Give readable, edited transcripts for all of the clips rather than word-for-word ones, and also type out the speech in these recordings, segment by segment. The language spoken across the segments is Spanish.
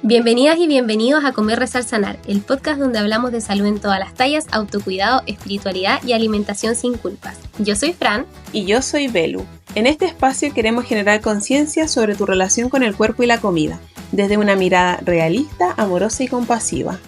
Bienvenidas y bienvenidos a Comer, Rezar, Sanar, el podcast donde hablamos de salud en todas las tallas, autocuidado, espiritualidad y alimentación sin culpas. Yo soy Fran. Y yo soy Belu. En este espacio queremos generar conciencia sobre tu relación con el cuerpo y la comida, desde una mirada realista, amorosa y compasiva.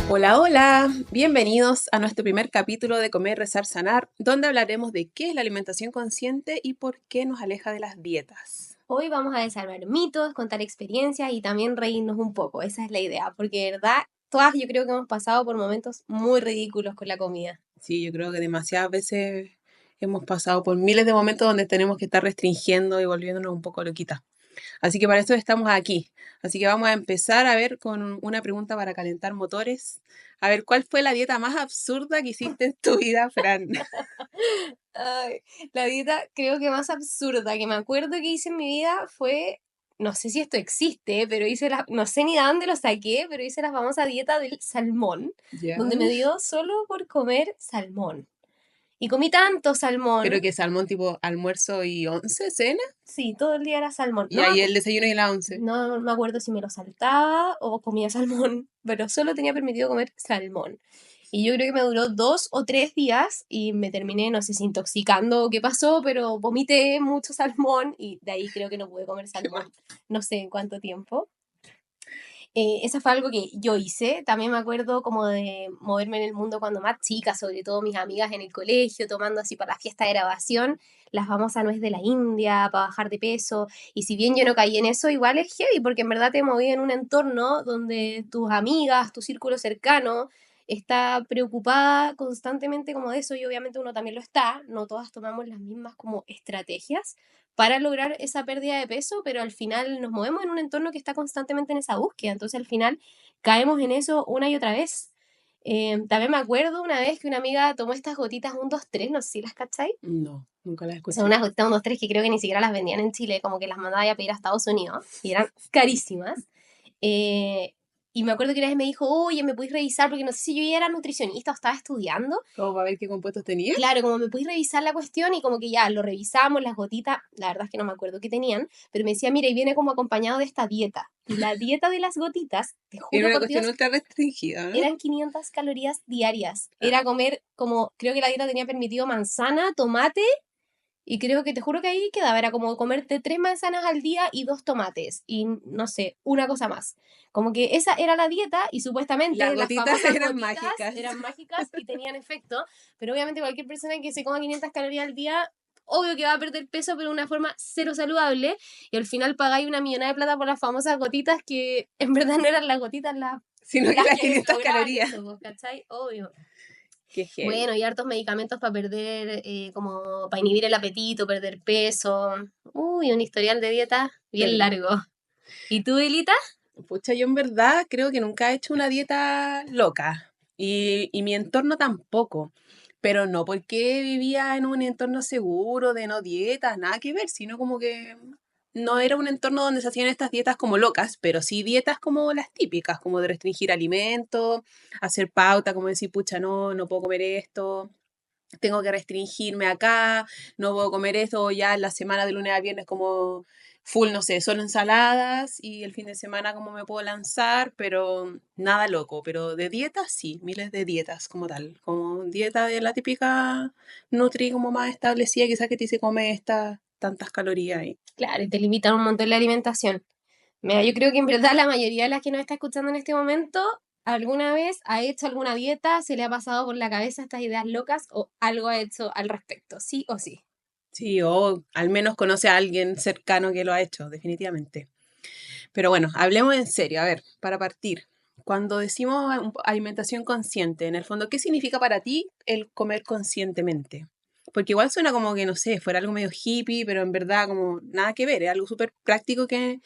Hola, hola, bienvenidos a nuestro primer capítulo de Comer, Rezar, Sanar, donde hablaremos de qué es la alimentación consciente y por qué nos aleja de las dietas. Hoy vamos a desarmar mitos, contar experiencias y también reírnos un poco, esa es la idea, porque de verdad, todas yo creo que hemos pasado por momentos muy ridículos con la comida. Sí, yo creo que demasiadas veces hemos pasado por miles de momentos donde tenemos que estar restringiendo y volviéndonos un poco loquitas. Así que para eso estamos aquí. Así que vamos a empezar a ver con una pregunta para calentar motores. A ver, ¿cuál fue la dieta más absurda que hiciste en tu vida, Fran? Ay, la dieta creo que más absurda que me acuerdo que hice en mi vida fue, no sé si esto existe, pero no sé ni de dónde lo saqué, pero hice la famosa dieta del salmón, ¿Ya? donde me dio solo por comer salmón. Y comí tanto salmón. ¿Pero que salmón tipo almuerzo y cena? Sí, todo el día era salmón. Y ahí el desayuno y la once. No me acuerdo si me lo saltaba o comía salmón, pero solo tenía permitido comer salmón. Y yo creo que me duró 2 o 3 días y me terminé, no sé si intoxicando o qué pasó, pero vomité mucho salmón y de ahí creo que no pude comer salmón. No sé en cuánto tiempo. Eso fue algo que yo hice. También me acuerdo como de moverme en el mundo cuando más chica, sobre todo mis amigas en el colegio, tomando así para la fiesta de grabación, la famosa nuez de la India para bajar de peso. Y si bien yo no caí en eso, igual es heavy, porque en verdad te moví en un entorno donde tus amigas, tu círculo cercano, está preocupada constantemente como de eso, y obviamente uno también lo está. No todas tomamos las mismas como estrategias para lograr esa pérdida de peso, pero al final nos movemos en un entorno que está constantemente en esa búsqueda, entonces al final caemos en eso una y otra vez. También me acuerdo una vez que una amiga tomó estas gotitas 1, 2, 3, no sé si las cacháis. No, nunca las escuché. Son unas gotitas 1, 2, 3 que creo que ni siquiera las vendían en Chile, como que las mandaba a pedir a Estados Unidos y eran carísimas. Y me acuerdo que una vez me dijo, oye, ¿me podéis revisar? Porque no sé si yo ya era nutricionista o estaba estudiando. ¿Cómo para ver qué compuestos tenía? Claro, como me podéis revisar la cuestión y como que ya lo revisamos, las gotitas, la verdad es que no me acuerdo qué tenían, pero me decía, mira, y viene como acompañado de esta dieta. Y la dieta de las gotitas, te Era juro una por cuestión Dios, ultra restringida, ¿no? eran 500 calorías diarias. Era comer como, creo que la dieta tenía permitido manzana, tomate, y creo que te juro que ahí quedaba, era como comerte 3 manzanas al día y 2 tomates, y no sé, una cosa más. Como que esa era la dieta y supuestamente Las las gotitas famosas eran gotitas mágicas. eran mágicas y tenían efecto, pero obviamente cualquier persona que se coma 500 calorías al día, obvio que va a perder peso, pero de una forma cero saludable, y al final pagáis una millonada de plata por las famosas gotitas que en verdad no eran las gotitas Sino que las 500 lograban calorías. eso, ¿cachai? Obvio. Qué heavy. Bueno, y hartos medicamentos para perder, como para inhibir el apetito, perder peso. Uy, un historial de dieta bien largo. ¿Y tú, Elita? Pucha, yo en verdad creo que nunca he hecho una dieta loca y mi entorno tampoco, pero no porque vivía en un entorno seguro de no dietas, nada que ver, sino como que no era un entorno donde se hacían estas dietas como locas, pero sí dietas como las típicas, como de restringir alimentos, hacer pauta, como decir, pucha, no puedo comer esto, tengo que restringirme acá, no puedo comer esto, ya la semana de lunes a viernes como full, no sé, solo ensaladas y el fin de semana como me puedo lanzar, pero nada loco, pero de dietas sí, miles de dietas como tal, como dieta de la típica nutri como más establecida, quizás que te dice come estas tantas calorías ahí. Claro, y te limitan un montón la alimentación. Mira, yo creo que en verdad la mayoría de las que nos está escuchando en este momento alguna vez ha hecho alguna dieta, se le ha pasado por la cabeza estas ideas locas o algo ha hecho al respecto, sí o sí. Sí, o al menos conoce a alguien cercano que lo ha hecho, definitivamente. Pero bueno, hablemos en serio. A ver, para partir, cuando decimos alimentación consciente, en el fondo, ¿qué significa para ti el comer conscientemente? Porque igual suena como que, no sé, fuera algo medio hippie, pero en verdad como nada que ver, es algo súper práctico que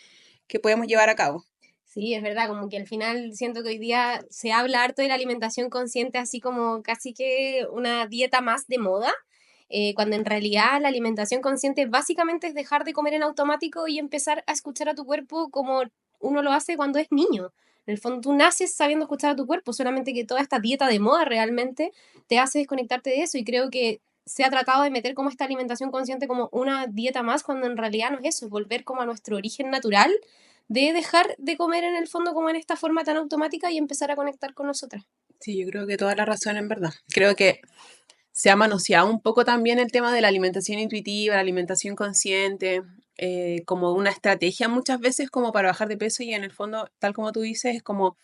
podemos llevar a cabo. Sí, es verdad, como que al final siento que hoy día se habla harto de la alimentación consciente así como casi que una dieta más de moda, cuando en realidad la alimentación consciente básicamente es dejar de comer en automático y empezar a escuchar a tu cuerpo como uno lo hace cuando es niño. En el fondo tú naces sabiendo escuchar a tu cuerpo, solamente que toda esta dieta de moda realmente te hace desconectarte de eso, y creo que se ha tratado de meter como esta alimentación consciente como una dieta más, cuando en realidad no es eso, es volver como a nuestro origen natural de dejar de comer en el fondo como en esta forma tan automática y empezar a conectar con nosotras. Sí, yo creo que toda la razón en verdad. Creo que se ha manoseado un poco también el tema de la alimentación intuitiva, la alimentación consciente, como una estrategia muchas veces como para bajar de peso y en el fondo, tal como tú dices, es como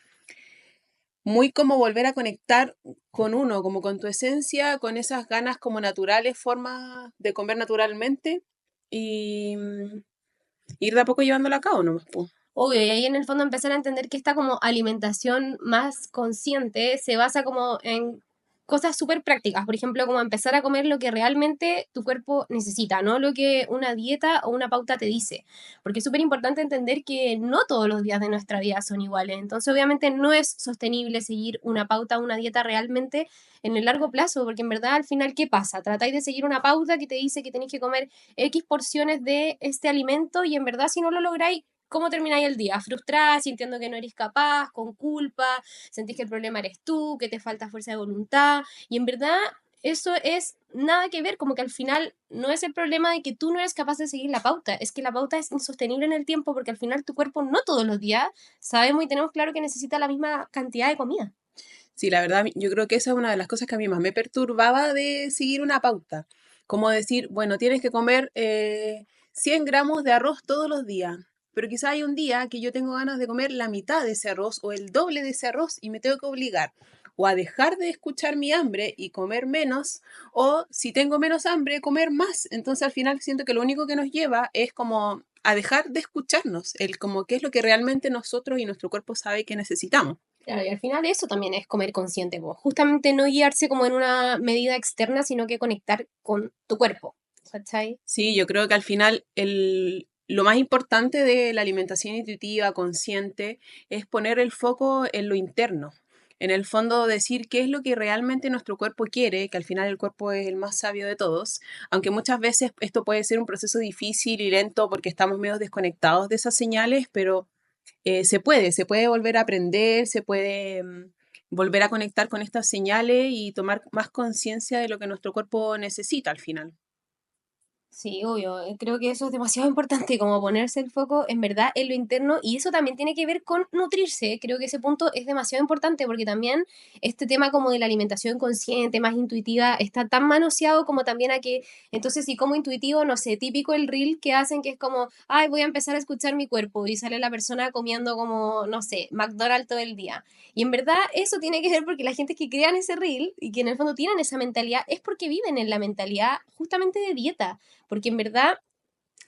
muy como volver a conectar con uno, como con tu esencia, con esas ganas como naturales, formas de comer naturalmente y ir de a poco llevándola a cabo nomás, po. Obvio, y ahí en el fondo empezar a entender que esta como alimentación más consciente se basa como en cosas súper prácticas, por ejemplo, como empezar a comer lo que realmente tu cuerpo necesita, no lo que una dieta o una pauta te dice, porque es súper importante entender que no todos los días de nuestra vida son iguales, entonces obviamente no es sostenible seguir una pauta o una dieta realmente en el largo plazo, porque en verdad al final, ¿qué pasa? Tratáis de seguir una pauta que te dice que tenéis que comer X porciones de este alimento y en verdad si no lo lográis, ¿cómo termináis el día? Frustrada, sintiendo que no eres capaz, con culpa, sentís que el problema eres tú, que te falta fuerza de voluntad. Y en verdad, eso es nada que ver, como que al final no es el problema de que tú no eres capaz de seguir la pauta, es que la pauta es insostenible en el tiempo porque al final tu cuerpo no todos los días sabemos y tenemos claro que necesita la misma cantidad de comida. Sí, la verdad, yo creo que esa es una de las cosas que a mí más me perturbaba de seguir una pauta. Como decir, bueno, tienes que comer 100 gramos de arroz todos los días, pero quizá hay un día que yo tengo ganas de comer la mitad de ese arroz o el doble de ese arroz y me tengo que obligar o a dejar de escuchar mi hambre y comer menos, o si tengo menos hambre, comer más. Entonces al final siento que lo único que nos lleva es como a dejar de escucharnos, el como qué es lo que realmente nosotros y nuestro cuerpo sabe que necesitamos. Claro, y al final eso también es comer consciente, po. Justamente no guiarse como en una medida externa, sino que conectar con tu cuerpo, ¿cachai? Sí, yo creo que al final lo más importante de la alimentación intuitiva, consciente, es poner el foco en lo interno. En el fondo, decir qué es lo que realmente nuestro cuerpo quiere, que al final el cuerpo es el más sabio de todos, aunque muchas veces esto puede ser un proceso difícil y lento porque estamos medio desconectados de esas señales, pero se puede volver a aprender, se puede volver a conectar con estas señales y tomar más conciencia de lo que nuestro cuerpo necesita al final. Sí, obvio. Creo que eso es demasiado importante, como ponerse el foco en verdad en lo interno y eso también tiene que ver con nutrirse. Creo que ese punto es demasiado importante porque también este tema como de la alimentación consciente, más intuitiva, está tan manoseado como también a que, entonces si como intuitivo, no sé, típico el reel que hacen que es como, ay, voy a empezar a escuchar mi cuerpo y sale la persona comiendo como, no sé, McDonald's todo el día. Y en verdad eso tiene que ver porque la gente que crean ese reel y que en el fondo tienen esa mentalidad es porque viven en la mentalidad justamente de dieta porque en verdad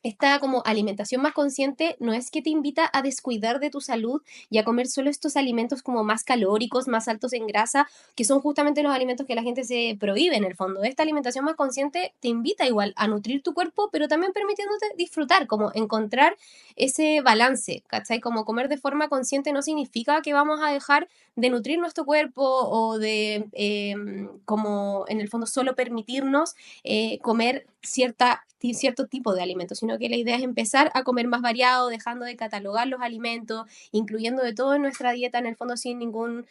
esta como alimentación más consciente no es que te invita a descuidar de tu salud y a comer solo estos alimentos como más calóricos, más altos en grasa, que son justamente los alimentos que la gente se prohíbe en el fondo. Esta alimentación más consciente te invita igual a nutrir tu cuerpo, pero también permitiéndote disfrutar, como encontrar ese balance, ¿cachai? Como comer de forma consciente no significa que vamos a dejar de nutrir nuestro cuerpo o de como en el fondo solo permitirnos comer cierto tipo de alimentos, sino que la idea es empezar a comer más variado, dejando de catalogar los alimentos, incluyendo de todo en nuestra dieta, en el fondo sin ningún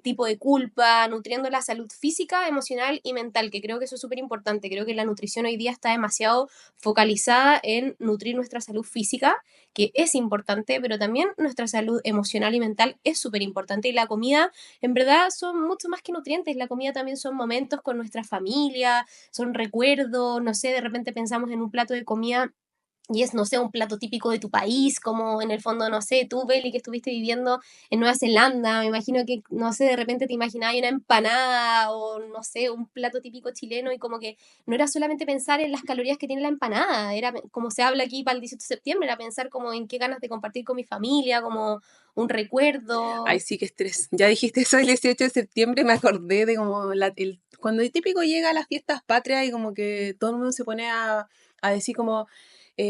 tipo de culpa, nutriendo la salud física, emocional y mental, que creo que eso es súper importante. Creo que la nutrición hoy día está demasiado focalizada en nutrir nuestra salud física, que es importante, pero también nuestra salud emocional y mental es súper importante. Y la comida, en verdad, son mucho más que nutrientes. La comida también son momentos con nuestra familia, son recuerdos, no sé, de repente pensamos en un plato de comida y es, no sé, un plato típico de tu país, como en el fondo, no sé, tú, Beli, que estuviste viviendo en Nueva Zelanda, me imagino que, no sé, de repente te imaginabas una empanada o, no sé, un plato típico chileno y como que no era solamente pensar en las calorías que tiene la empanada, era como se habla aquí para el 18 de septiembre, era pensar como en qué ganas de compartir con mi familia, como un Ay, recuerdo. sí, qué estrés. Ya dijiste eso el 18 de septiembre, me acordé de como cuando el típico llega a las fiestas patrias y como que todo el mundo se pone a decir como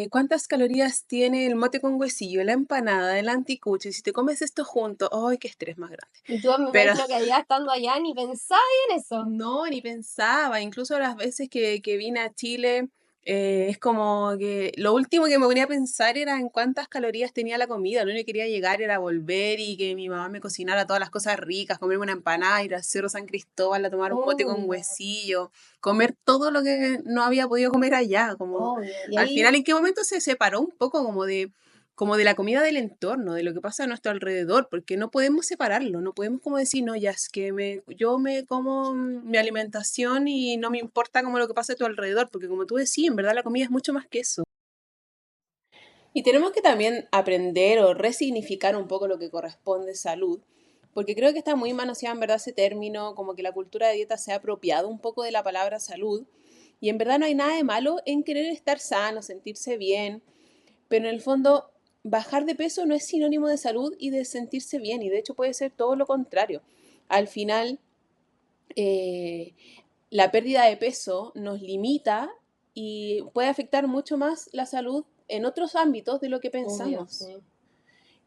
cuántas calorías tiene el mote con huesillo, la empanada, el anticucho, y si te comes esto junto, ay, qué estrés más grande. Y tú me Pero imagino que allá estando allá ni pensaba en eso. no, ni pensaba, incluso las veces que vine a Chile Es como que lo último que me ponía a pensar era en cuántas calorías tenía la comida. Lo único que quería llegar era volver y que mi mamá me cocinara todas las cosas ricas, comerme una empanada, ir al Cerro San Cristóbal a tomar un mote con Obvio, huesillo, comer todo lo que no había podido comer allá. Como obvio. Y al final, ahí, ¿en qué momento se separó un poco como de la comida del entorno, de lo que pasa a nuestro alrededor? Porque no podemos separarlo, no podemos como decir, no, ya es que yo me como mi alimentación y no me importa como lo que pasa a tu alrededor, porque como tú decías, en verdad la comida es mucho más que eso. Y tenemos que también aprender o resignificar un poco lo que corresponde salud, porque creo que está muy manoseado en verdad ese término, como que la cultura de dieta se ha apropiado un poco de la palabra salud, y en verdad no hay nada de malo en querer estar sano, sentirse bien, pero en el fondo, bajar de peso no es sinónimo de salud y de sentirse bien, y de hecho puede ser todo lo contrario. Al final, eh, la pérdida de peso nos limita y puede afectar mucho más la salud en otros ámbitos de lo que obvio, pensamos. sí.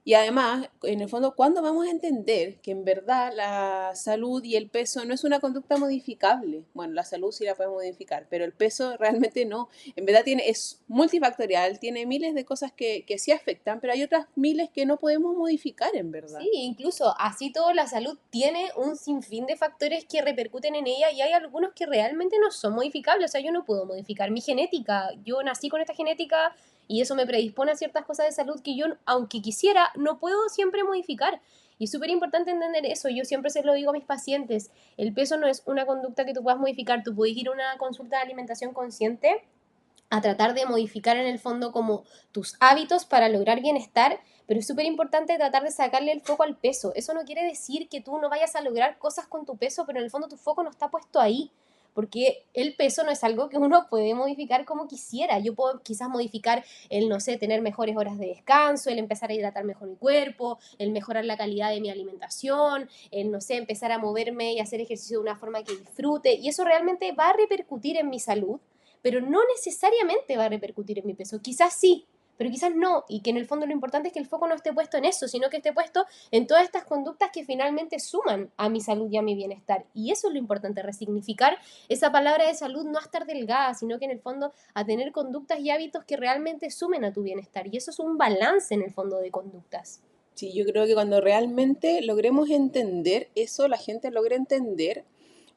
Y además, en el fondo, ¿cuándo vamos a entender que en verdad la salud y el peso no es una conducta modificable? Bueno, la salud sí la podemos modificar, pero el peso realmente no. En verdad es multifactorial, tiene miles de cosas que sí afectan, pero hay otras miles que no podemos modificar en verdad. Sí, incluso así todo la salud tiene un sinfín de factores que repercuten en ella y hay algunos que realmente no son modificables. O sea, yo no puedo modificar mi genética. Yo nací con esta genética y eso me predispone a ciertas cosas de salud que yo, aunque quisiera, no puedo siempre modificar. Y es súper importante entender eso. Yo siempre se lo digo a mis pacientes. El peso no es una conducta que tú puedas modificar. Tú puedes ir a una consulta de alimentación consciente a tratar de modificar en el fondo como tus hábitos para lograr bienestar, pero es súper importante tratar de sacarle el foco al peso. Eso no quiere decir que tú no vayas a lograr cosas con tu peso, pero en el fondo tu foco no está puesto ahí, porque el peso no es algo que uno puede modificar como quisiera. Yo puedo quizás modificar el, no sé, tener mejores horas de descanso, el empezar a hidratar mejor mi cuerpo, el mejorar la calidad de mi alimentación, el, no sé, empezar a moverme y hacer ejercicio de una forma que disfrute, y eso realmente va a repercutir en mi salud, pero no necesariamente va a repercutir en mi peso. Quizás sí, pero quizás no, y que en el fondo lo importante es que el foco no esté puesto en eso, sino que esté puesto en todas estas conductas que finalmente suman a mi salud y a mi bienestar. Y eso es lo importante, resignificar esa palabra de salud, no a estar delgada, sino que en el fondo a tener conductas y hábitos que realmente sumen a tu bienestar. Y eso es un balance en el fondo de conductas. Sí, yo creo que cuando realmente logremos entender eso, la gente logra entender,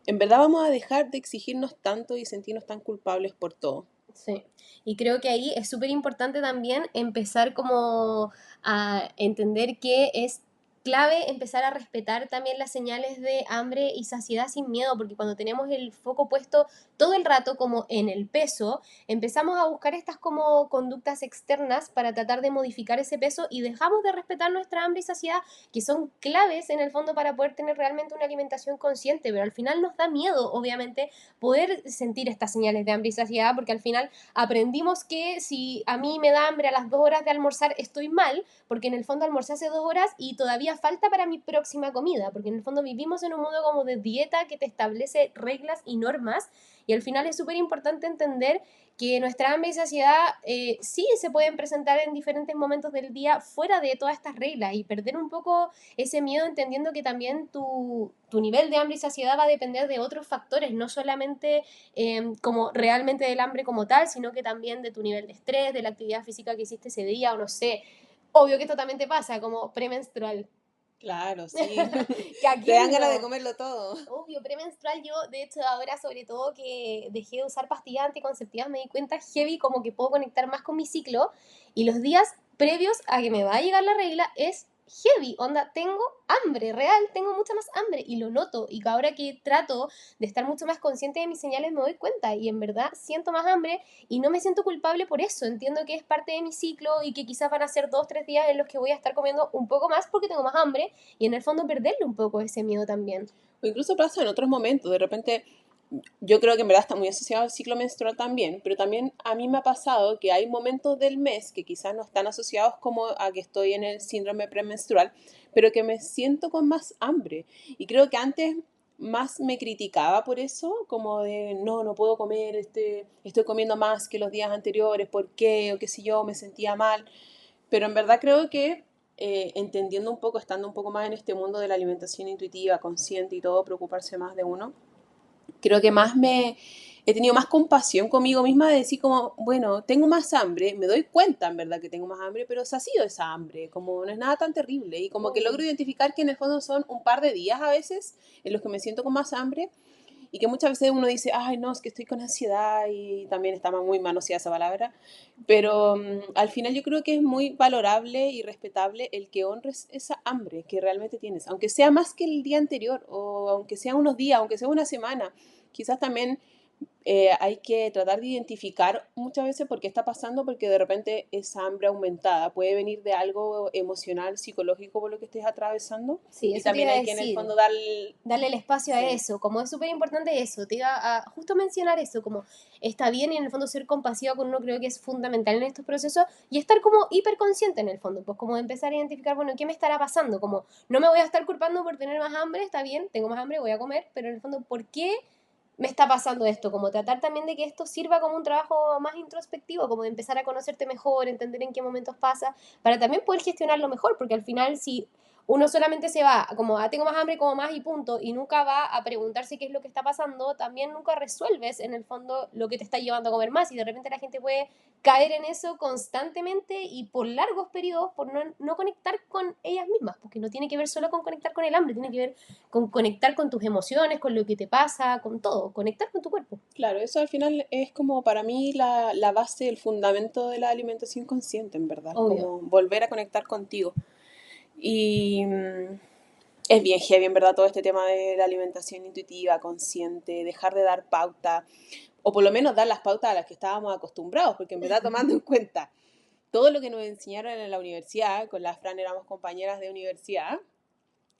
en verdad vamos a dejar de exigirnos tanto y sentirnos tan culpables por todo. Sí, y creo que ahí es súper importante también empezar como a entender que es clave empezar a respetar también las señales de hambre y saciedad sin miedo, porque cuando tenemos el foco puesto todo el rato como en el peso, empezamos a buscar estas como conductas externas para tratar de modificar ese peso y dejamos de respetar nuestra hambre y saciedad, que son claves en el fondo para poder tener realmente una alimentación consciente, pero al final nos da miedo, obviamente, poder sentir estas señales de hambre y saciedad, porque al final aprendimos que si a mí me da hambre a las 2 horas de almorzar, estoy mal, porque en el fondo almorcé hace 2 horas y todavía falta para mi próxima comida, porque en el fondo vivimos en un mundo como de dieta que te establece reglas y normas, y al final es súper importante entender que nuestra hambre y saciedad sí se pueden presentar en diferentes momentos del día fuera de todas estas reglas y perder un poco ese miedo entendiendo que también tu nivel de hambre y saciedad va a depender de otros factores, no solamente como realmente del hambre como tal, sino que también de tu nivel de estrés, de la actividad física que hiciste ese día, o no sé. Obvio que esto también te pasa, como premenstrual. Claro, sí. Que a Te dan quién ganas de no. comerlo todo. Obvio, premenstrual, yo de hecho ahora sobre todo que dejé de usar pastillas anticonceptivas me di cuenta heavy como que puedo conectar más con mi ciclo y los días previos a que me va a llegar la regla es heavy, onda, tengo hambre, real, tengo mucha más hambre y lo noto y que ahora que trato de estar mucho más consciente de mis señales me doy cuenta y en verdad siento más hambre y no me siento culpable por eso, entiendo que es parte de mi ciclo y que quizás van a ser 2, 3 días en los que voy a estar comiendo un poco más porque tengo más hambre y en el fondo perderle un poco ese miedo también. O incluso pasa en otros momentos. De repente, yo creo que en verdad está muy asociado al ciclo menstrual también, pero también a mí me ha pasado que hay momentos del mes que quizás no están asociados como a que estoy en el síndrome premenstrual, pero que me siento con más hambre. Y creo que antes más me criticaba por eso, como de no, no puedo comer, estoy comiendo más que los días anteriores, ¿por qué? O qué sé yo, me sentía mal. Pero en verdad creo que entendiendo un poco, estando un poco más en este mundo de la alimentación intuitiva, consciente y todo, preocuparse más de uno, creo que más he tenido más compasión conmigo misma de decir como, bueno, tengo más hambre, me doy cuenta en verdad que tengo más hambre, pero se ha sido esa hambre, como no es nada tan terrible y como que Obvio. logro identificar que en el fondo son un par de días a veces en los que me siento con más hambre y que muchas veces uno dice, ay no, es que estoy con ansiedad y también está muy manoseada esa palabra, pero al final yo creo que es muy valorable y respetable el que honres esa hambre que realmente tienes, aunque sea más que el día anterior o aunque sea unos días, aunque sea una semana, quizás también hay que tratar de identificar muchas veces por qué está pasando, porque de repente esa hambre aumentada puede venir de algo emocional, psicológico por lo que estés atravesando. Sí, Y eso te también iba a hay que en el decir. fondo dar... Darle el espacio a Sí, eso, como es súper importante eso, te iba a justo mencionar eso, como está bien y en el fondo ser compasiva con uno creo que es fundamental en estos procesos y estar como hiperconsciente en el fondo, pues como empezar a identificar, bueno, ¿qué me estará pasando? Como no me voy a estar culpando por tener más hambre, está bien, tengo más hambre, voy a comer, pero en el fondo, ¿por qué me está pasando esto? Como tratar también de que esto sirva como un trabajo más introspectivo, como de empezar a conocerte mejor, entender en qué momentos pasa, para también poder gestionarlo mejor, porque al final si uno solamente se va como, tengo más hambre, como más y punto, y nunca va a preguntarse qué es lo que está pasando, también nunca resuelves en el fondo lo que te está llevando a comer más, y de repente la gente puede caer en eso constantemente y por largos periodos por no conectar con ellas mismas, porque no tiene que ver solo con conectar con el hambre, tiene que ver con conectar con tus emociones, con lo que te pasa, con todo, conectar con tu cuerpo. claro, eso al final es como para mí la base, el fundamento de la alimentación consciente, en verdad, Obvio. como volver a conectar contigo. Y es bien heavy, en verdad, todo este tema de la alimentación intuitiva, consciente, dejar de dar pauta, o por lo menos dar las pautas a las que estábamos acostumbrados, porque en verdad tomando en cuenta todo lo que nos enseñaron en la universidad, con la Fran éramos compañeras de universidad,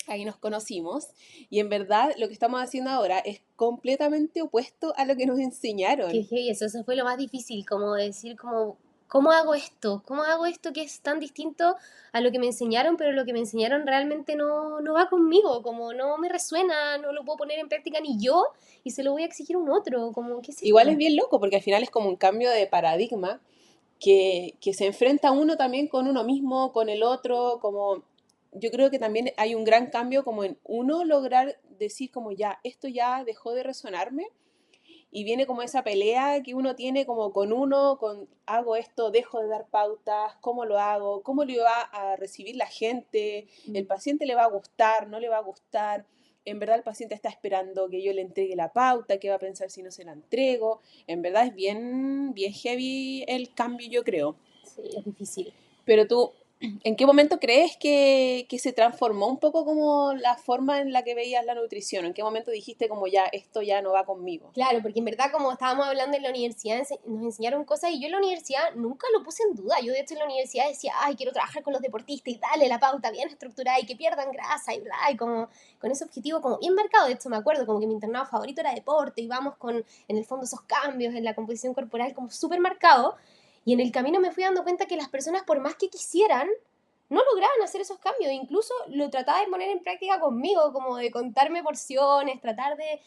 ahí nos conocimos, y en verdad lo que estamos haciendo ahora es completamente opuesto a lo que nos Que enseñaron. hey, eso fue lo más difícil, como decir, como, ¿cómo hago esto? ¿Cómo hago esto que es tan distinto a lo que me enseñaron, pero lo que me enseñaron realmente no va conmigo, como no me resuena, no lo puedo poner en práctica ni yo y se lo voy a exigir a un otro, como, ¿qué es Igual es esto? bien loco, porque al final es como un cambio de paradigma que se enfrenta uno también con uno mismo, con el otro, como yo creo que también hay un gran cambio como en uno lograr decir como ya, esto ya dejó de resonarme y viene como esa pelea que uno tiene como con uno, con hago esto, dejo de dar pautas, cómo lo hago, cómo lo va a recibir la gente, el Mm. paciente le va a gustar, no le va a gustar, en verdad el paciente está esperando que yo le entregue la pauta, qué va a pensar si no se la entrego, en verdad es bien heavy el cambio yo creo. Sí, es difícil. Pero tú, ¿en qué momento crees que se transformó un poco como la forma en la que veías la nutrición? ¿En qué momento dijiste como ya, esto ya no va conmigo? Claro, porque en verdad, como estábamos hablando en la universidad, nos enseñaron cosas y yo en la universidad nunca lo puse en duda. Yo, de hecho, en la universidad decía, ay, quiero trabajar con los deportistas y darle la pauta bien estructurada y que pierdan grasa y bla, y como con ese objetivo como bien marcado. De hecho, me acuerdo como que mi internado favorito era deporte y vamos con, en el fondo, esos cambios en la composición corporal como súper marcado. Y en el camino me fui dando cuenta que las personas, por más que quisieran, no lograban hacer esos cambios. Incluso lo trataba de poner en práctica conmigo, como de contarme porciones, tratar de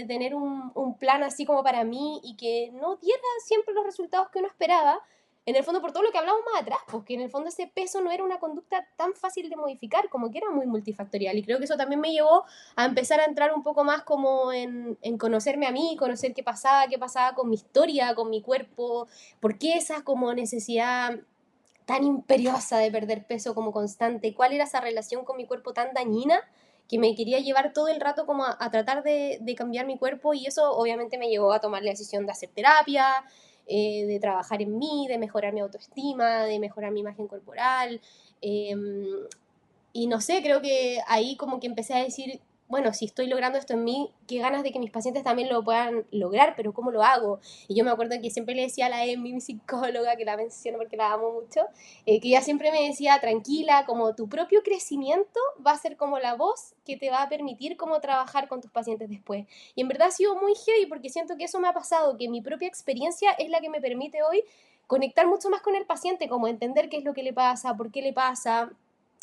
tener un plan así como para mí y que no diera siempre los resultados que uno esperaba. En el fondo, por todo lo que hablamos más atrás, porque en el fondo ese peso no era una conducta tan fácil de modificar, como que era muy multifactorial. Y creo que eso también me llevó a empezar a entrar un poco más como en conocerme a mí, conocer qué pasaba con mi historia, con mi cuerpo, por qué esa como necesidad tan imperiosa de perder peso como constante, cuál era esa relación con mi cuerpo tan dañina que me quería llevar todo el rato como a tratar de cambiar mi cuerpo y eso obviamente me llevó a tomar la decisión de hacer terapia, de trabajar en mí, de mejorar mi autoestima, de mejorar mi imagen corporal. Eh, y no sé, creo que ahí como que empecé a decir, bueno, si estoy logrando esto en mí, qué ganas de que mis pacientes también lo puedan lograr, pero ¿cómo lo hago? Y yo me acuerdo que siempre le decía a la Emi, mi psicóloga, que la menciono porque la amo mucho, que ella siempre me decía, tranquila, como tu propio crecimiento va a ser como la voz que te va a permitir cómo trabajar con tus pacientes después. Y en verdad ha sido muy heavy porque siento que eso me ha pasado, que mi propia experiencia es la que me permite hoy conectar mucho más con el paciente, como entender qué es lo que le pasa, por qué le pasa,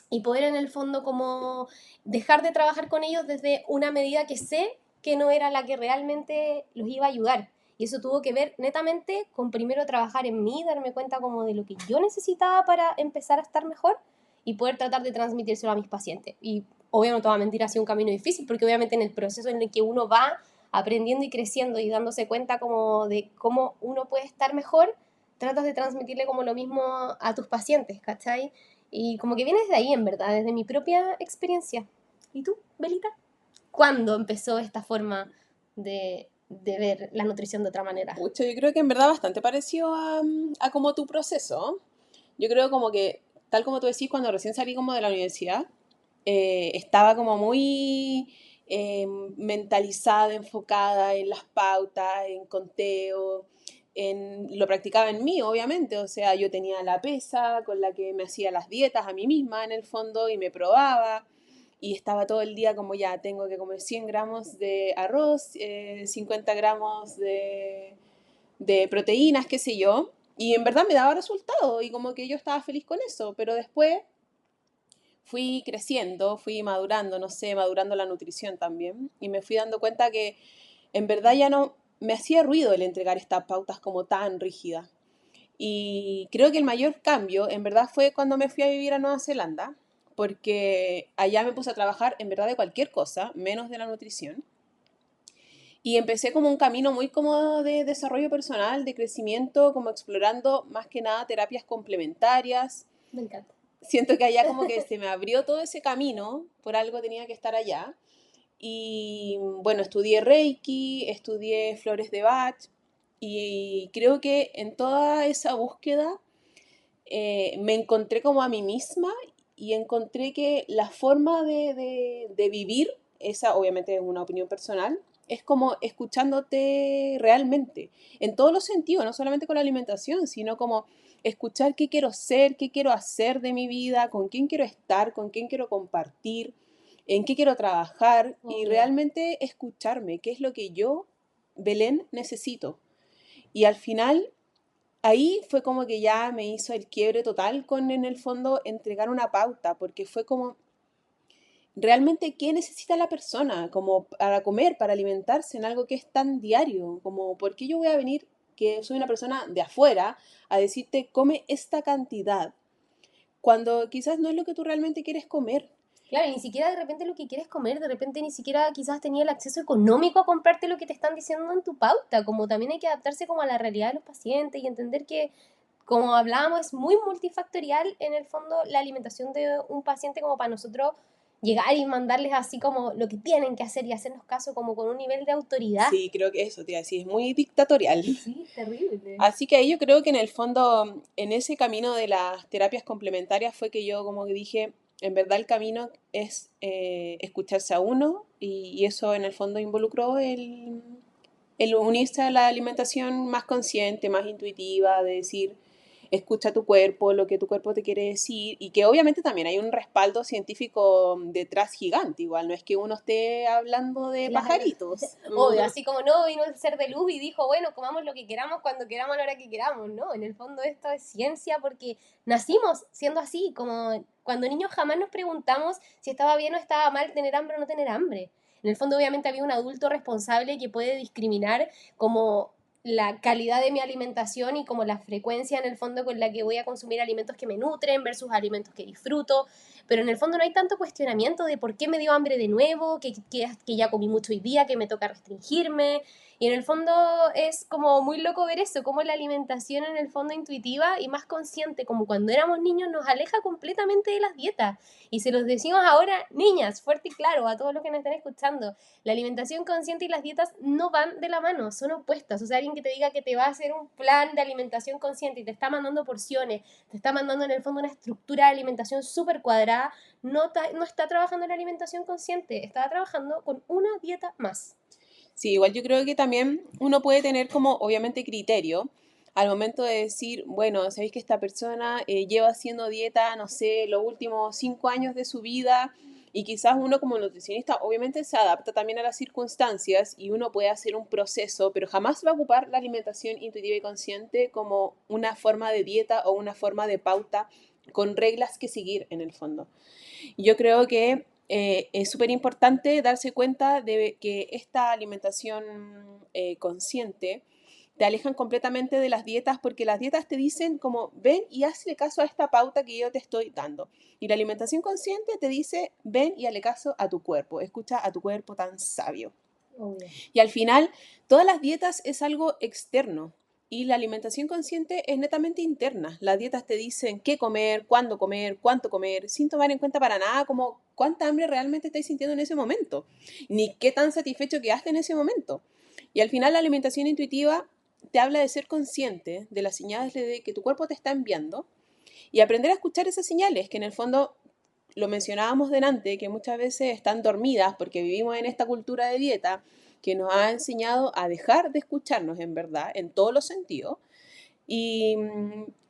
y poder en el fondo como dejar de trabajar con ellos desde una medida que sé que no era la que realmente los iba a ayudar. Y eso tuvo que ver netamente con primero trabajar en mí, darme cuenta como de lo que yo necesitaba para empezar a estar mejor y poder tratar de transmitírselo a mis pacientes. Y obviamente no te voy a mentir, ha sido un camino difícil porque obviamente en el proceso en el que uno va aprendiendo y creciendo y dándose cuenta como de cómo uno puede estar mejor, tratas de transmitirle como lo mismo a tus pacientes, ¿cachai? Y como que viene desde ahí, en verdad, desde mi propia experiencia. ¿Y tú, Belita? ¿Cuándo empezó esta forma de ver la nutrición de otra manera? Pucha, yo creo que en verdad bastante parecido a como tu proceso. Yo creo como que, tal como tú decís, cuando recién salí como de la universidad, estaba como muy mentalizada, enfocada en las pautas, en conteo, lo practicaba en mí, obviamente. O sea, yo tenía la pesa con la que me hacía las dietas a mí misma en el fondo y me probaba. Y estaba todo el día como ya, tengo que comer 100 gramos de arroz, 50 gramos de proteínas, qué sé yo. Y en verdad me daba resultado y como que yo estaba feliz con eso. Pero después fui creciendo, fui madurando, no sé, madurando la nutrición también. Y me fui dando cuenta que en verdad ya no me hacía ruido el entregar estas pautas como tan rígidas. Y creo que el mayor cambio en verdad fue cuando me fui a vivir a Nueva Zelanda, porque allá me puse a trabajar en verdad de cualquier cosa, menos de la nutrición. Y empecé como un camino muy como de desarrollo personal, de crecimiento, como explorando más que nada terapias complementarias. Me encanta. Siento que allá como que se me abrió todo ese camino, por algo tenía que estar allá. Y bueno, estudié Reiki, estudié flores de Bach y creo que en toda esa búsqueda me encontré como a mí misma y encontré que la forma de vivir, esa obviamente es una opinión personal, es como escuchándote realmente, en todos los sentidos, no solamente con la alimentación, sino como escuchar qué quiero ser, qué quiero hacer de mi vida, con quién quiero estar, con quién quiero compartir, en qué quiero trabajar y Obvio. realmente escucharme, qué es lo que yo, Belén, necesito. Y al final ahí fue como que ya me hizo el quiebre total con en el fondo entregar una pauta, porque fue como realmente qué necesita la persona, como para comer, para alimentarse en algo que es tan diario, como por qué yo voy a venir, que soy una persona de afuera, a decirte come esta cantidad, cuando quizás no es lo que tú realmente quieres comer. Claro, y ni siquiera de repente lo que quieres comer, de repente ni siquiera quizás tenía el acceso económico a comprarte lo que te están diciendo en tu pauta, como también hay que adaptarse como a la realidad de los pacientes y entender que, como hablábamos, es muy multifactorial en el fondo la alimentación de un paciente como para nosotros llegar y mandarles así como lo que tienen que hacer y hacernos caso como con un nivel de autoridad. Sí, creo que eso, tía, sí, es muy dictatorial. Sí, terrible. Así que ahí yo creo que en el fondo, en ese camino de las terapias complementarias fue que yo como que dije, en verdad el camino es escucharse a uno y eso en el fondo involucró el unirse a la alimentación más consciente, más intuitiva, de decir, escucha tu cuerpo, lo que tu cuerpo te quiere decir, y que obviamente también hay un respaldo científico detrás gigante, igual, no es que uno esté hablando de Claro, pajaritos. obvio, así como no vino el ser de luz y dijo, bueno, comamos lo que queramos cuando queramos a la hora que queramos, ¿no? En el fondo esto es ciencia porque nacimos siendo así, como cuando niños jamás nos preguntamos si estaba bien o estaba mal tener hambre o no tener hambre. En el fondo obviamente había un adulto responsable que puede discriminar como la calidad de mi alimentación y como la frecuencia en el fondo con la que voy a consumir alimentos que me nutren versus alimentos que disfruto, pero en el fondo no hay tanto cuestionamiento de por qué me dio hambre de nuevo, que ya comí mucho hoy día, que me toca restringirme. Y en el fondo es como muy loco ver eso, como la alimentación en el fondo intuitiva y más consciente, como cuando éramos niños, nos aleja completamente de las dietas. Y se los decimos ahora, niñas, fuerte y claro, a todos los que nos están escuchando, la alimentación consciente y las dietas no van de la mano, son opuestas. O sea, alguien que te diga que te va a hacer un plan de alimentación consciente y te está mandando porciones, te está mandando en el fondo una estructura de alimentación súper cuadrada, no está trabajando en la alimentación consciente, está trabajando con una dieta más. Sí, igual yo creo que también uno puede tener como obviamente criterio al momento de decir, bueno, sabéis que esta persona lleva haciendo dieta, no sé, los últimos 5 años de su vida y quizás uno como nutricionista obviamente se adapta también a las circunstancias y uno puede hacer un proceso, pero jamás va a ocupar la alimentación intuitiva y consciente como una forma de dieta o una forma de pauta con reglas que seguir en el fondo. Yo creo que es súper importante darse cuenta de que esta alimentación consciente te alejan completamente de las dietas porque las dietas te dicen como ven y hazle caso a esta pauta que yo te estoy dando. Y la alimentación consciente te dice ven y hazle caso a tu cuerpo, escucha a tu cuerpo tan sabio. Obvio. Y al final, todas las dietas es algo externo. Y la alimentación consciente es netamente interna. Las dietas te dicen qué comer, cuándo comer, cuánto comer, sin tomar en cuenta para nada como cuánta hambre realmente estáis sintiendo en ese momento, ni qué tan satisfecho quedaste en ese momento. Y al final la alimentación intuitiva te habla de ser consciente de las señales de que tu cuerpo te está enviando y aprender a escuchar esas señales, que en el fondo lo mencionábamos delante, que muchas veces están dormidas porque vivimos en esta cultura de dieta que nos ha enseñado a dejar de escucharnos en verdad, en todos los sentidos. Y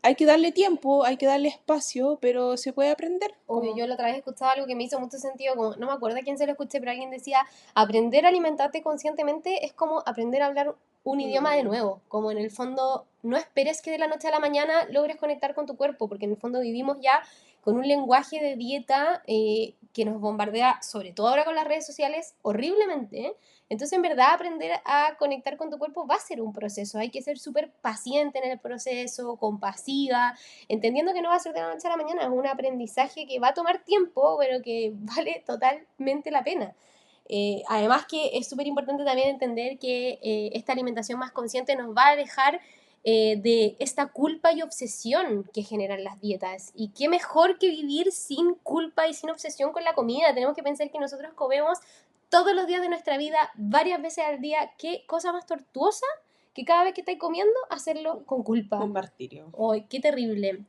hay que darle tiempo, hay que darle espacio, pero se puede aprender. Obvio, yo la otra vez escuchaba algo que me hizo mucho sentido, como, no me acuerdo a quién se lo escuché, pero alguien decía, aprender a alimentarte conscientemente es como aprender a hablar un idioma de nuevo, como en el fondo, no esperes que de la noche a la mañana logres conectar con tu cuerpo, porque en el fondo vivimos ya con un lenguaje de dieta que nos bombardea, sobre todo ahora con las redes sociales, horriblemente. Entonces, en verdad, aprender a conectar con tu cuerpo va a ser un proceso. Hay que ser súper paciente en el proceso, compasiva, entendiendo que no va a ser de la noche a la mañana, es un aprendizaje que va a tomar tiempo, pero que vale totalmente la pena. Además que es súper importante también entender que esta alimentación más consciente nos va a dejar de esta culpa y obsesión que generan las dietas. Y qué mejor que vivir sin culpa y sin obsesión con la comida. Tenemos que pensar que nosotros comemos todos los días de nuestra vida, varias veces al día. Qué cosa más tortuosa que cada vez que estáis comiendo, hacerlo con culpa. Un martirio. ¡Ay, qué terrible!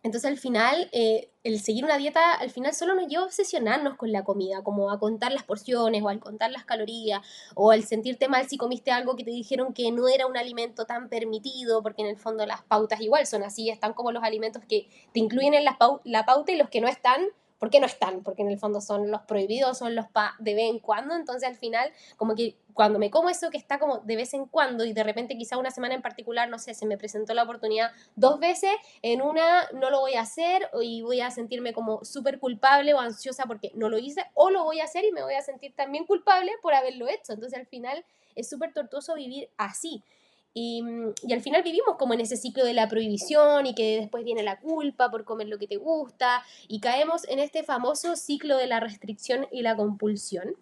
Entonces al final, el seguir una dieta al final solo nos lleva a obsesionarnos con la comida, como a contar las porciones o al contar las calorías o al sentirte mal si comiste algo que te dijeron que no era un alimento tan permitido, porque en el fondo las pautas igual son así, están como los alimentos que te incluyen en la pauta y los que no están. ¿Por qué no están? Porque en el fondo son los prohibidos, son los de vez en cuando, entonces al final como que cuando me como eso que está como de vez en cuando y de repente quizá una semana en particular, no sé, se me presentó la oportunidad 2 veces, en una no lo voy a hacer y voy a sentirme como súper culpable o ansiosa porque no lo hice, o lo voy a hacer y me voy a sentir también culpable por haberlo hecho. Entonces al final es súper tortuoso vivir así. Y al final vivimos como en ese ciclo de la prohibición y que después viene la culpa por comer lo que te gusta y caemos en este famoso ciclo de la restricción y la compulsión,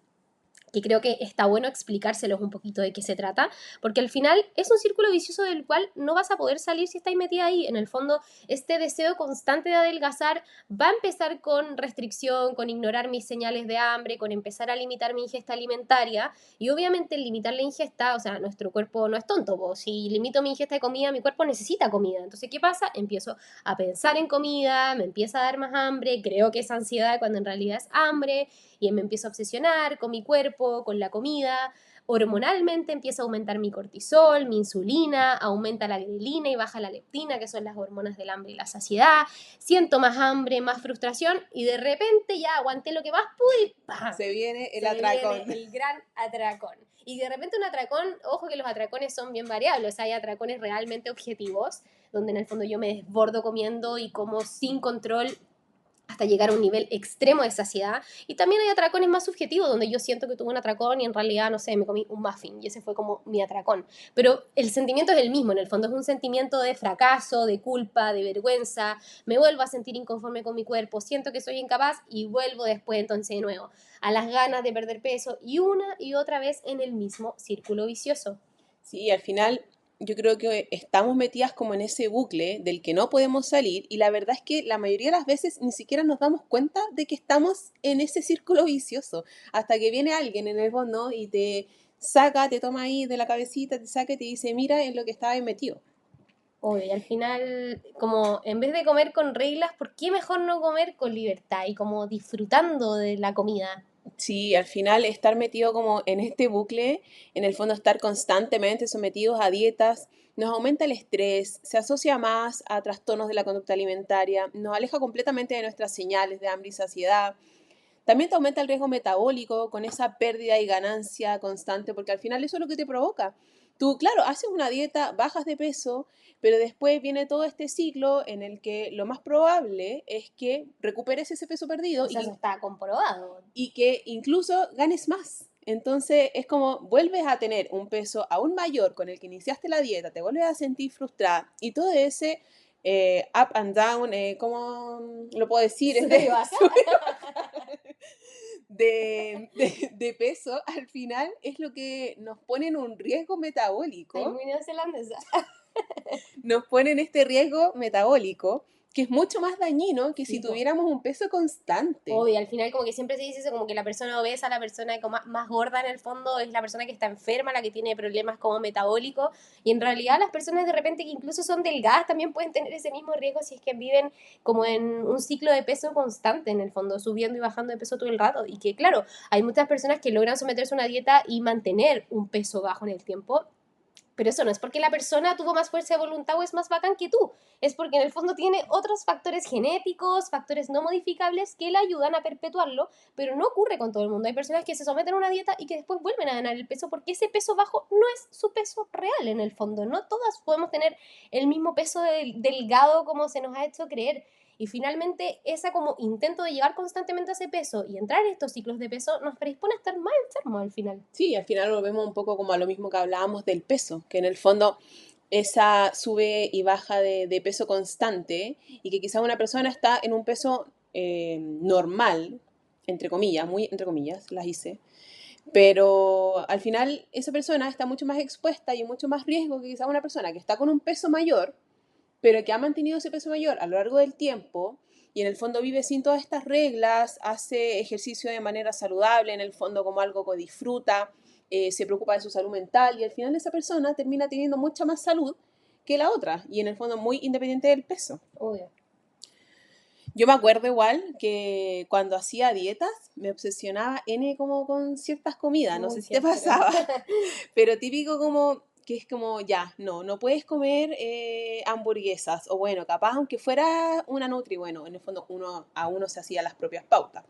que creo que está bueno explicárselos un poquito de qué se trata, porque al final es un círculo vicioso del cual no vas a poder salir si estáis metida ahí. En el fondo, este deseo constante de adelgazar va a empezar con restricción, con ignorar mis señales de hambre, con empezar a limitar mi ingesta alimentaria, y obviamente el limitar la ingesta, o sea, nuestro cuerpo no es tonto, pues, si limito mi ingesta de comida, mi cuerpo necesita comida. Entonces, ¿qué pasa? Empiezo a pensar en comida, me empieza a dar más hambre, creo que es ansiedad cuando en realidad es hambre, y me empiezo a obsesionar con mi cuerpo, con la comida. Hormonalmente empieza a aumentar mi cortisol, mi insulina, aumenta la grelina y baja la leptina, que son las hormonas del hambre y la saciedad. Siento más hambre, más frustración y de repente ya aguanté lo que más pude y ¡pam! Se viene el Se atracón. viene el gran atracón. Y de repente un atracón, ojo que los atracones son bien variables, hay atracones realmente objetivos, donde en el fondo yo me desbordo comiendo y como sin control hasta llegar a un nivel extremo de saciedad. Y también hay atracones más subjetivos, donde yo siento que tuve un atracón y en realidad, no sé, me comí un muffin y ese fue como mi atracón. Pero el sentimiento es el mismo, en el fondo es un sentimiento de fracaso, de culpa, de vergüenza. Me vuelvo a sentir inconforme con mi cuerpo, siento que soy incapaz y vuelvo después entonces de nuevo a las ganas de perder peso y una y otra vez en el mismo círculo vicioso. Sí, al final yo creo que estamos metidas como en ese bucle del que no podemos salir y la verdad es que la mayoría de las veces ni siquiera nos damos cuenta de que estamos en ese círculo vicioso hasta que viene alguien en el fondo y te saca, te toma ahí de la cabecita, te saca y te dice, mira en lo que estaba ahí metido. Obvio, y al final, como en vez de comer con reglas, ¿por qué mejor no comer con libertad y como disfrutando de la comida? Sí, al final estar metido como en este bucle, en el fondo estar constantemente sometidos a dietas, nos aumenta el estrés, se asocia más a trastornos de la conducta alimentaria, nos aleja completamente de nuestras señales de hambre y saciedad. También te aumenta el riesgo metabólico con esa pérdida y ganancia constante, porque al final eso es lo que te provoca. Tú, claro, haces una dieta, bajas de peso, pero después viene todo este ciclo en el que lo más probable es que recuperes ese peso perdido O sea, eso está comprobado. y que incluso ganes más. Entonces es como vuelves a tener un peso aún mayor con el que iniciaste la dieta, te vuelves a sentir frustrada y todo ese up and down, ¿cómo lo puedo decir? Sube y baja. de peso, al final es lo que nos pone en un riesgo Ay, metabólico, muy neozelandesa. nos pone en este riesgo metabólico que es mucho más dañino que si Sí, po. tuviéramos un peso constante. Obvio, al final como que siempre se dice eso, como que la persona obesa, la persona como más gorda en el fondo es la persona que está enferma, la que tiene problemas como metabólicos, y en realidad las personas de repente que incluso son delgadas también pueden tener ese mismo riesgo si es que viven como en un ciclo de peso constante en el fondo, subiendo y bajando de peso todo el rato, y que claro, hay muchas personas que logran someterse a una dieta y mantener un peso bajo en el tiempo, pero eso no es porque la persona tuvo más fuerza de voluntad o es más bacán que tú. Es porque en el fondo tiene otros factores genéticos, factores no modificables que le ayudan a perpetuarlo, pero no ocurre con todo el mundo. Hay personas que se someten a una dieta y que después vuelven a ganar el peso porque ese peso bajo no es su peso real en el fondo. No todas podemos tener el mismo peso delgado como se nos ha hecho creer. Y finalmente, ese como intento de llegar constantemente a ese peso y entrar en estos ciclos de peso nos predispone a estar más enfermos al final. Sí, al final volvemos un poco como a lo mismo que hablábamos del peso, que en el fondo esa sube y baja de peso constante y que quizás una persona está en un peso normal, entre comillas, muy entre comillas, las hice, pero al final esa persona está mucho más expuesta y en mucho más riesgo que quizás una persona que está con un peso mayor, pero que ha mantenido ese peso mayor a lo largo del tiempo y en el fondo vive sin todas estas reglas, hace ejercicio de manera saludable, en el fondo como algo que disfruta, se preocupa de su salud mental y al final esa persona termina teniendo mucha más salud que la otra y en el fondo muy independiente del peso. Obvio. Yo me acuerdo igual que cuando hacía dietas me obsesionaba N como con ciertas comidas, no Muy sé si te siempre. pasaba, pero típico como que es como, ya, no puedes comer hamburguesas, o bueno, capaz aunque fuera una Nutri, bueno, en el fondo uno se hacía las propias pautas.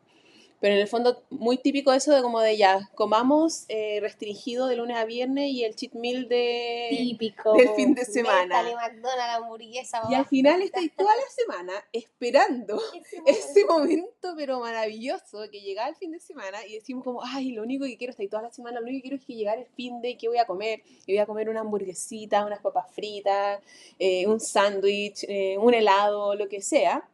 Pero en el fondo, muy típico eso de como de ya, comamos restringido de lunes a viernes y el cheat meal del fin Típico. de Métale semana. McDonald's, hamburguesa, Y al mamá final frita. estáis toda la semana esperando Ese ese momento. momento, pero maravilloso, que llega el fin de semana y decimos como, ay, lo único que quiero, estáis toda la semana, lo único que quiero es que llegar el fin de, ¿qué voy a comer? Y voy a comer una hamburguesita, unas papas fritas, un sándwich, un helado, lo que sea.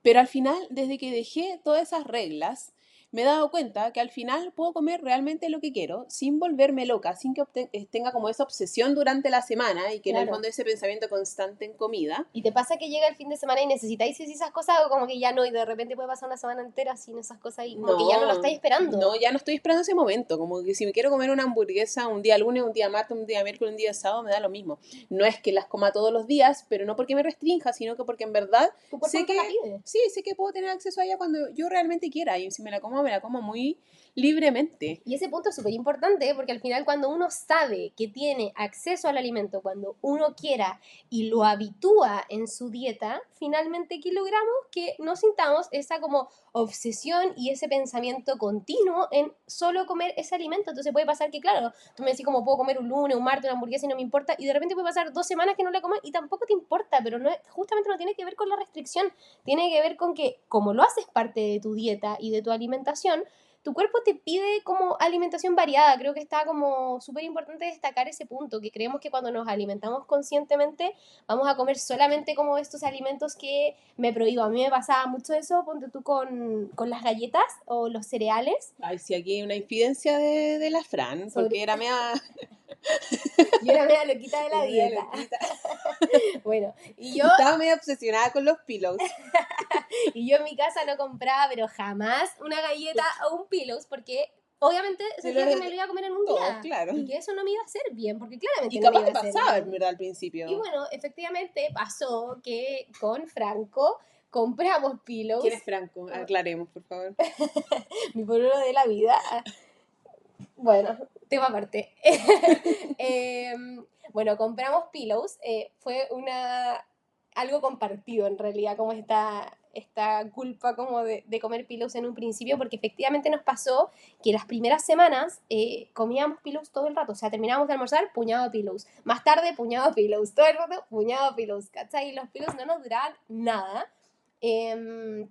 Pero al final, desde que dejé todas esas reglas, me he dado cuenta que al final puedo comer realmente lo que quiero sin volverme loca, sin que tenga como esa obsesión durante la semana y que en el Claro. fondo ese pensamiento constante en comida. ¿Y te pasa que llega el fin de semana y necesitáis esas cosas o como que ya no y de repente puede pasar una semana entera sin esas cosas y como que ya no lo No, estáis esperando? no, ya no estoy esperando ese momento. Como que si me quiero comer una hamburguesa un día lunes, un día martes, un día miércoles, un día sábado, me da lo mismo. No es que las coma todos los días, pero no porque me restrinja, sino que porque en verdad Tu cuerpo sé no te la que, pide. sí, sé que puedo tener acceso a ella cuando yo realmente quiera. Y si me la como muy libremente. Y ese punto es súper importante porque al final cuando uno sabe que tiene acceso al alimento cuando uno quiera y lo habitúa en su dieta, finalmente ¿qué logramos? Que no sintamos esa como obsesión y ese pensamiento continuo en solo comer ese alimento. Entonces puede pasar que, claro, tú me decís como puedo comer un lunes, un martes, una hamburguesa y no me importa, y de repente puede pasar 2 semanas que no la comas y tampoco te importa, pero no, justamente no tiene que ver con la restricción, tiene que ver con que como lo haces parte de tu dieta y de tu alimentación, tu cuerpo te pide como alimentación variada. Creo que está como súper importante destacar ese punto, que creemos que cuando nos alimentamos conscientemente vamos a comer solamente como estos alimentos que me prohíbo. A mí me pasaba mucho eso, ponte tú con las galletas o los cereales. Ay, sí, aquí hay una infidencia de la Fran, Sobre, porque era media, yo era media loquita de la era media dieta. loquita. Bueno, Estaba media obsesionada con los pillows. y yo en mi casa no compraba, pero jamás una galleta o un pillows, porque obviamente Se sentía lo que me lo iba a comer en un todo, día claro. y que eso no me iba a hacer bien, porque claramente Y no me capaz iba te a hacer pasaba, en bien. verdad, al Y principio. bueno, efectivamente pasó que con Franco compramos ¿Quién pillows, es Franco? Aclaremos, por favor. mi pololo de la vida. Bueno, tema aparte. Bueno, compramos pillows. Fue algo compartido en realidad, como esta culpa como de comer pillows en un principio, porque efectivamente nos pasó que las primeras semanas comíamos pillows todo el rato. O sea, terminábamos de almorzar, puñado de pillows. Más tarde, puñado de pillows. Todo el rato, puñado de pillows. ¿Cachai? Y los pillows no nos duraban nada. Eh,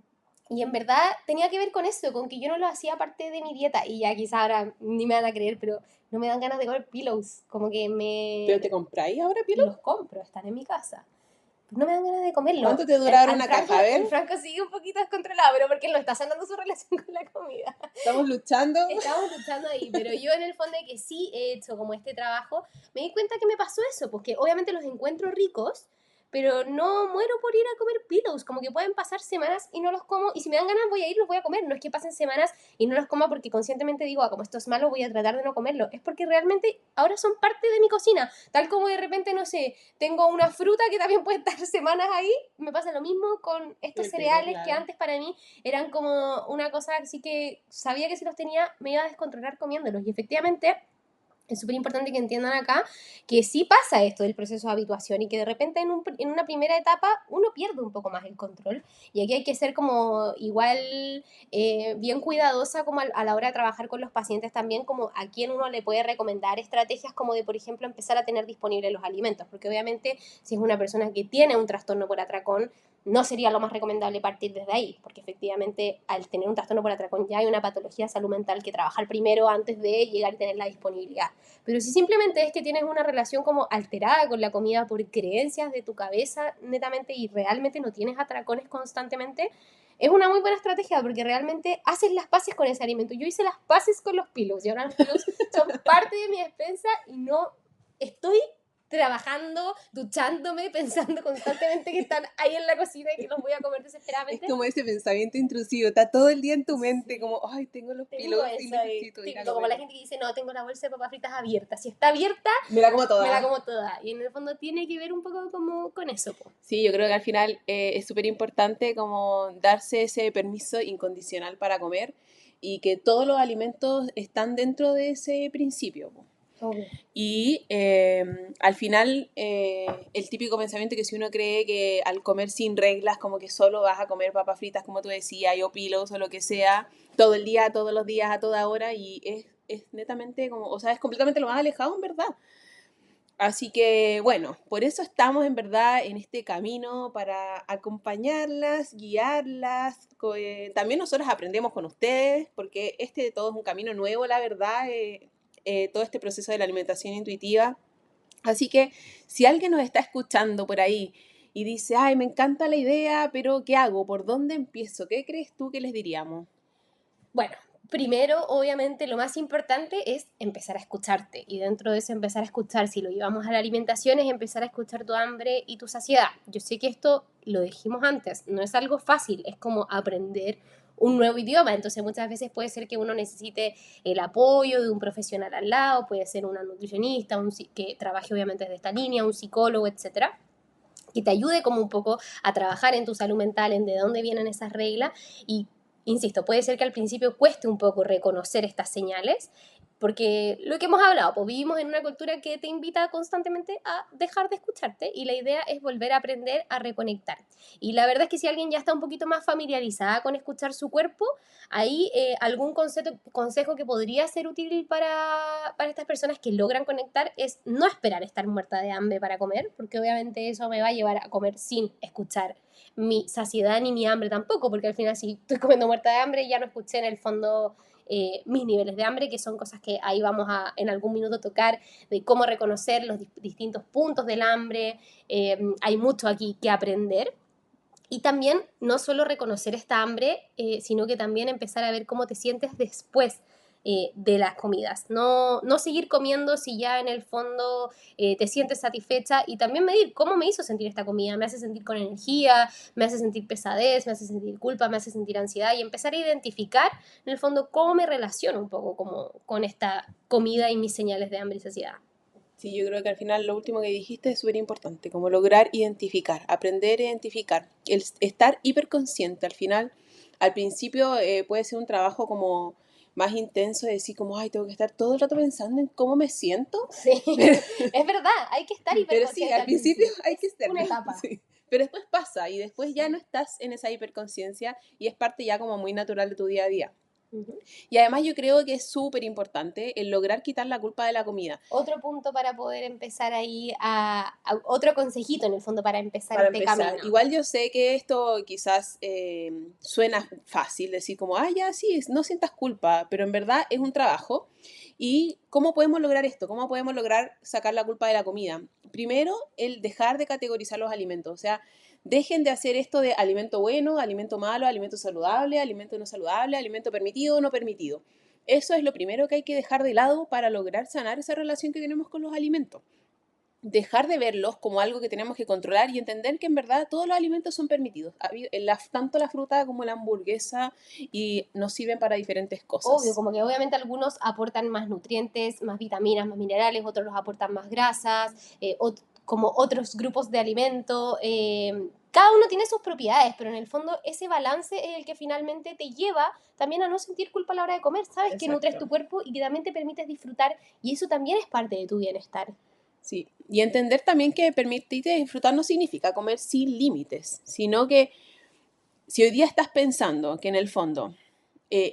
y en verdad tenía que ver con eso, con que yo no lo hacía parte de mi dieta. Y ya quizá ahora ni me van a creer, pero no me dan ganas de comer pillows. Como que ¿Pero te compráis ahora pillows? los compro, están en mi casa. no me dan ganas de comerlo. ¿Cuánto te dura ahora una caja? A ver. El Franco sigue un poquito descontrolado, pero porque él no está sanando su relación con la comida. Estamos luchando ahí, pero yo en el fondo de que sí he hecho como este trabajo, me di cuenta que me pasó eso, porque obviamente los encuentro ricos, pero no muero por ir a comer pillows, como que pueden pasar semanas y no los como, y si me dan ganas voy a ir, los voy a comer, no es que pasen semanas y no los coma porque conscientemente digo, como esto es malo voy a tratar de no comerlo, es porque realmente ahora son parte de mi cocina, tal como de repente, no sé, tengo una fruta que también puede estar semanas ahí, me pasa lo mismo con estos cereales que antes para mí eran como una cosa así que sabía que si los tenía me iba a descontrolar comiéndolos, y efectivamente es súper importante que entiendan acá que sí pasa esto del proceso de habituación y que de repente en una primera etapa uno pierde un poco más el control, y aquí hay que ser como igual bien cuidadosa como a la hora de trabajar con los pacientes también, como a quién uno le puede recomendar estrategias como de, por ejemplo, empezar a tener disponibles los alimentos, porque obviamente si es una persona que tiene un trastorno por atracón, no sería lo más recomendable partir desde ahí, porque efectivamente al tener un trastorno por atracón ya hay una patología de salud mental que trabajar primero antes de llegar y tener la disponibilidad. Pero si simplemente es que tienes una relación como alterada con la comida por creencias de tu cabeza netamente y realmente no tienes atracones constantemente, es una muy buena estrategia porque realmente haces las paces con ese alimento. Yo hice las paces con los pillows y ahora los pillows son parte de mi despensa y no estoy trabajando, duchándome, pensando constantemente que están ahí en la cocina y que los voy a comer desesperadamente. Es como ese pensamiento intrusivo, está todo el día en tu mente, como, ay, tengo los pillows y necesito ir a como la gente que dice, no, tengo la bolsa de papas fritas abierta. Si está abierta, me la como toda. Me la como toda. Y en el fondo tiene que ver un poco como con eso, po. Sí, yo creo que al final es súper importante como darse ese permiso incondicional para comer y que todos los alimentos están dentro de ese principio, po. Obvio. Y al final el típico pensamiento que si uno cree que al comer sin reglas, como que solo vas a comer papas fritas, como tú decías, o pillows o lo que sea, todo el día, todos los días, a toda hora, y es netamente como, o sea, es completamente lo más alejado en verdad. Así que bueno, por eso estamos en verdad en este camino para acompañarlas, guiarlas. También nosotros aprendemos con ustedes, porque este de todo es un camino nuevo, la verdad, todo este proceso de la alimentación intuitiva. Así que si alguien nos está escuchando por ahí y dice, ay, me encanta la idea, pero ¿qué hago? ¿Por dónde empiezo? ¿Qué crees tú que les diríamos? Bueno, primero, obviamente, lo más importante es empezar a escucharte. Y dentro de eso, empezar a escuchar, si lo llevamos a la alimentación, es empezar a escuchar tu hambre y tu saciedad. Yo sé que esto lo dijimos antes, no es algo fácil, es como aprender un nuevo idioma. Entonces, muchas veces puede ser que uno necesite el apoyo de un profesional al lado, puede ser una nutricionista, que trabaje obviamente desde esta línea, un psicólogo, etcétera, que te ayude como un poco a trabajar en tu salud mental, en de dónde vienen esas reglas. Y insisto, puede ser que al principio cueste un poco reconocer estas señales, porque lo que hemos hablado, pues vivimos en una cultura que te invita constantemente a dejar de escucharte, y la idea es volver a aprender a reconectar. Y la verdad es que si alguien ya está un poquito más familiarizada con escuchar su cuerpo, ahí algún consejo que podría ser útil para estas personas que logran conectar es no esperar estar muerta de hambre para comer, porque obviamente eso me va a llevar a comer sin escuchar mi saciedad ni mi hambre tampoco, porque al final si estoy comiendo muerta de hambre ya no escuché en el fondo mis niveles de hambre, que son cosas que ahí vamos a en algún minuto tocar, de cómo reconocer los distintos puntos del hambre. Hay mucho aquí que aprender. Y también no solo reconocer esta hambre, sino que también empezar a ver cómo te sientes después de las comidas. No seguir comiendo si ya en el fondo te sientes satisfecha, y también medir cómo me hizo sentir esta comida. Me hace sentir con energía, me hace sentir pesadez, me hace sentir culpa, me hace sentir ansiedad, y empezar a identificar en el fondo cómo me relaciono un poco como con esta comida y mis señales de hambre y saciedad. Sí, yo creo que al final lo último que dijiste es súper importante, como lograr identificar, aprender a identificar, el estar hiperconsciente. Al final, al principio puede ser un trabajo como más intenso, de decir como, ay, tengo que estar todo el rato pensando en cómo me siento. Sí, Pero, es verdad, hay que estar pero sí, hiperconsciente al principio hay que es estarlo. una etapa. Sí. Pero después pasa y después ya no estás en esa hiperconciencia y es parte ya como muy natural de tu día a día. Uh-huh. Y además yo creo que es súper importante el lograr quitar la culpa de la comida. Otro punto para poder empezar ahí otro consejito en el fondo para empezar Para este empezar, camino. igual yo sé que esto quizás suena fácil, decir como, ah, ya sí, no sientas culpa, pero en verdad es un trabajo ¿Y cómo podemos lograr esto? ¿Cómo podemos lograr sacar la culpa de la comida? Primero, el dejar de categorizar los alimentos. O sea, dejen de hacer esto de alimento bueno, alimento malo, alimento saludable, alimento no saludable, alimento permitido o no permitido. Eso es lo primero que hay que dejar de lado para lograr sanar esa relación que tenemos con los alimentos. Dejar de verlos como algo que tenemos que controlar y entender que en verdad todos los alimentos son permitidos. Tanto la fruta como la hamburguesa y nos sirven para diferentes Obvio, cosas. como que obviamente algunos aportan más nutrientes, más vitaminas, más minerales, otros los aportan más grasas, como otros grupos de alimento. Cada uno tiene sus propiedades, pero en el fondo ese balance es el que finalmente te lleva también a no sentir culpa a la hora de comer. Sabes que nutres tu Exacto. cuerpo y que también te permites disfrutar y eso también es parte de tu bienestar. Sí, y entender también que permitirte disfrutar no significa comer sin límites, sino que si hoy día estás pensando que en el fondo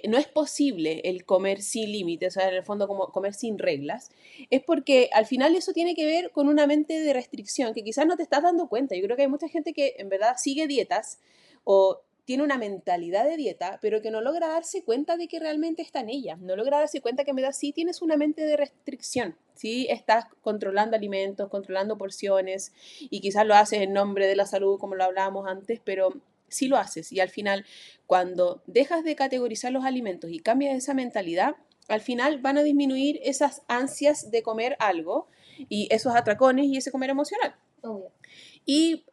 no es posible el comer sin límites, o sea, en el fondo como comer sin reglas, es porque al final eso tiene que ver con una mente de restricción que quizás no te estás dando cuenta. Yo creo que hay mucha gente que en verdad sigue dietas o tiene una mentalidad de dieta, pero que no logra darse cuenta de que realmente está en ella. No logra darse cuenta que en verdad sí tienes una mente de restricción, sí estás controlando alimentos, controlando porciones y quizás lo haces en nombre de la salud, como lo hablábamos antes, pero sí lo haces. Y al final, cuando dejas de categorizar los alimentos y cambias esa mentalidad, al final van a disminuir esas ansias de comer algo y esos atracones y ese comer emocional. Obvio. Y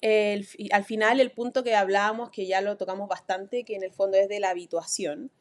al final el punto que hablábamos, que ya lo tocamos bastante, que en el fondo es de la habituación,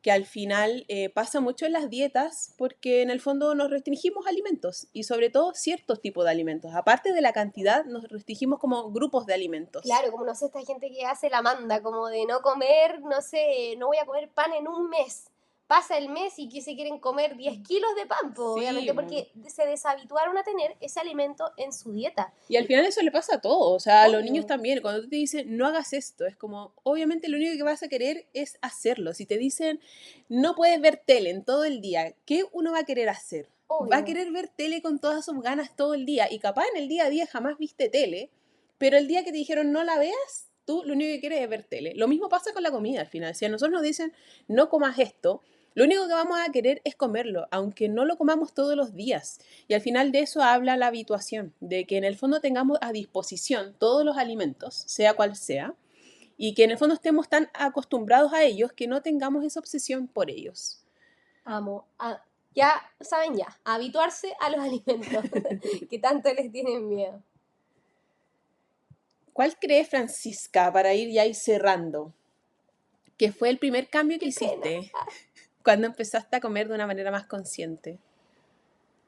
que al final pasa mucho en las dietas porque en el fondo nos restringimos alimentos y sobre todo ciertos tipos de alimentos. Aparte de la cantidad, nos restringimos como grupos de alimentos. Claro, como no sé, esta gente que hace la manda, como de no comer, no sé, no voy a comer pan en un mes. Pasa el mes y que se quieren comer 10 kilos de pan, pues, Sí, obviamente, porque se deshabituaron a tener ese alimento en su dieta. y al final eso le pasa a todos, o sea, a los niños Obvio. también. Cuando tú te dicen, no hagas esto, es como, obviamente lo único que vas a querer es hacerlo. Si te dicen, no puedes ver tele en todo el día, ¿qué uno va a querer hacer? Va a Obvio. querer ver tele con todas sus ganas todo el día. Y capaz en el día a día jamás viste tele, pero el día que te dijeron no la veas, tú lo único que quieres es ver tele. Lo mismo pasa con la comida al final. Si a nosotros nos dicen, no comas esto, lo único que vamos a querer es comerlo, aunque no lo comamos todos los días. Y al final de eso habla la habituación, de que en el fondo tengamos a disposición todos los alimentos, sea cual sea, y que en el fondo estemos tan acostumbrados a ellos que no tengamos esa obsesión por ellos. Amo. Ya saben ya, habituarse a los alimentos que tanto les tienen miedo. ¿Cuál crees, Francisca, para ir ya ir cerrando, que fue el primer cambio que Qué pena. hiciste cuando empezaste a comer de una manera más consciente?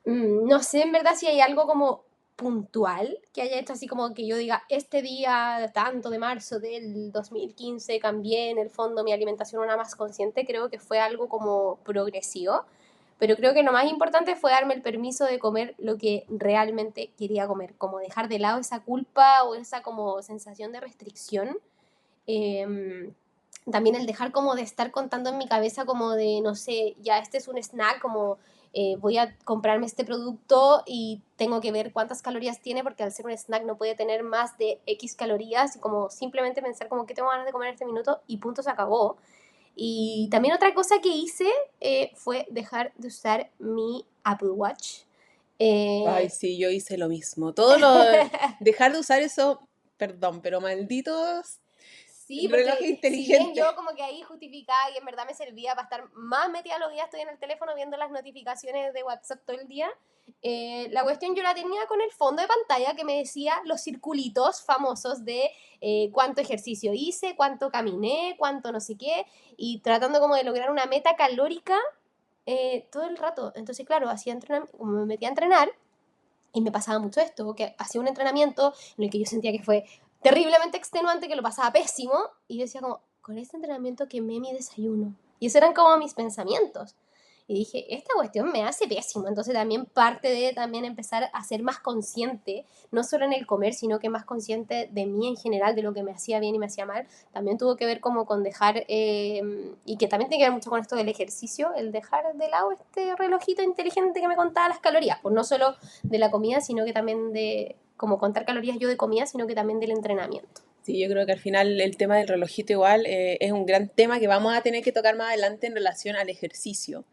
No sé en verdad si hay algo como puntual que haya hecho así como que yo diga, este día tanto de marzo del 2015 cambié en el fondo mi alimentación a una más consciente, creo que fue algo como progresivo, pero creo que lo más importante fue darme el permiso de comer lo que realmente quería comer, como dejar de lado esa culpa o esa como sensación de restricción. Eh, También el dejar como de estar contando en mi cabeza como de, no sé, ya este es un snack, como voy a comprarme este producto y tengo que ver cuántas calorías tiene porque al ser un snack no puede tener más de X calorías y como simplemente pensar como que tengo ganas de comer en este minuto y punto se acabó. Y también otra cosa que hice fue dejar de usar mi Apple Watch. Ay, Eh, sí, yo hice lo mismo. Dejar de usar eso, perdón, pero malditos Sí, relojes porque si bien inteligentes. yo como que ahí justificaba y en verdad me servía para estar más metida los días, estoy en el teléfono viendo las notificaciones de WhatsApp todo el día, la cuestión yo la tenía con el fondo de pantalla que me decía los circulitos famosos de cuánto ejercicio hice, cuánto caminé, cuánto no sé qué, y tratando como de lograr una meta calórica todo el rato. Entonces, claro, como me metía a entrenar, y me pasaba mucho esto, que hacía un entrenamiento en el que yo sentía que fue terriblemente extenuante, que lo pasaba pésimo, y yo decía como, con este entrenamiento quemé mi desayuno. Y esos eran como mis pensamientos. Y dije, esta cuestión me hace pésimo. Entonces también parte de también empezar a ser más consciente, no solo en el comer, sino que más consciente de mí en general, de lo que me hacía bien y me hacía mal. También tuvo que ver como con dejar, y que también tiene que ver mucho con esto del ejercicio, el dejar de lado este relojito inteligente que me contaba las calorías. Pues no solo de la comida, sino que también de como contar calorías yo de comida, sino que también del entrenamiento. Sí, yo creo que al final el tema del relojito igual es un gran tema que vamos a tener que tocar más adelante en relación al ejercicio.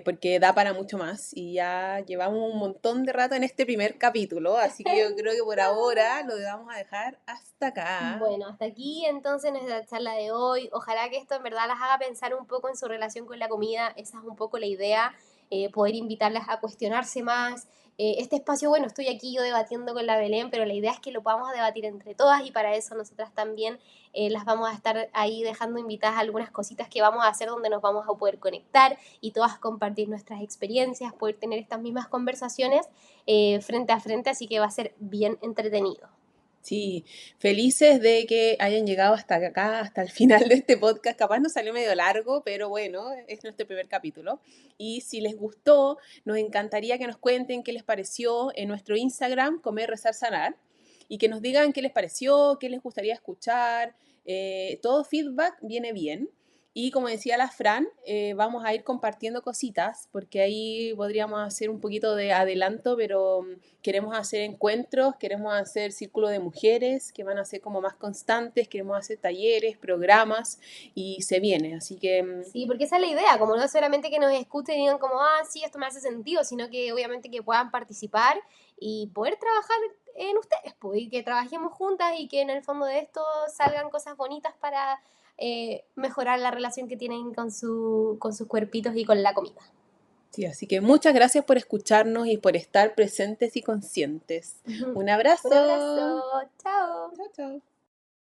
porque da para mucho más y ya llevamos un montón de rato en este primer capítulo, así que yo creo que por ahora lo vamos a dejar hasta acá. Bueno, hasta aquí entonces nuestra charla de hoy. Ojalá que esto en verdad las haga pensar un poco en su relación con la comida. Esa es un poco la idea, poder invitarlas a cuestionarse más. Este espacio, bueno, estoy aquí yo debatiendo con la Belén, pero la idea es que lo podamos debatir entre todas y para eso nosotras también las vamos a estar ahí dejando invitadas a algunas cositas que vamos a hacer donde nos vamos a poder conectar y todas compartir nuestras experiencias, poder tener estas mismas conversaciones frente a frente, así que va a ser bien entretenido. Sí, felices de que hayan llegado hasta acá, hasta el final de este podcast. Capaz nos salió medio largo, pero bueno, es nuestro primer capítulo. Y si les gustó, nos encantaría que nos cuenten qué les pareció en nuestro Instagram, Comer, Rezar, Sanar, y que nos digan qué les pareció, qué les gustaría escuchar. Todo feedback viene bien. Y como decía la Fran, vamos a ir compartiendo cositas, porque ahí podríamos hacer un poquito de adelanto, pero queremos hacer encuentros, queremos hacer círculo de mujeres que van a ser como más constantes, queremos hacer talleres, programas y se viene. Así que Sí, porque esa es la idea, como no solamente que nos escuchen y digan como, ah, sí, esto me hace sentido, sino que obviamente que puedan participar y poder trabajar en ustedes, pues, y que trabajemos juntas y que en el fondo de esto salgan cosas bonitas para mejorar la relación que tienen con sus cuerpitos y con la comida. sí, así que muchas gracias por escucharnos y por estar presentes y conscientes. Un Un abrazo. abrazo, chao. Chao, chao.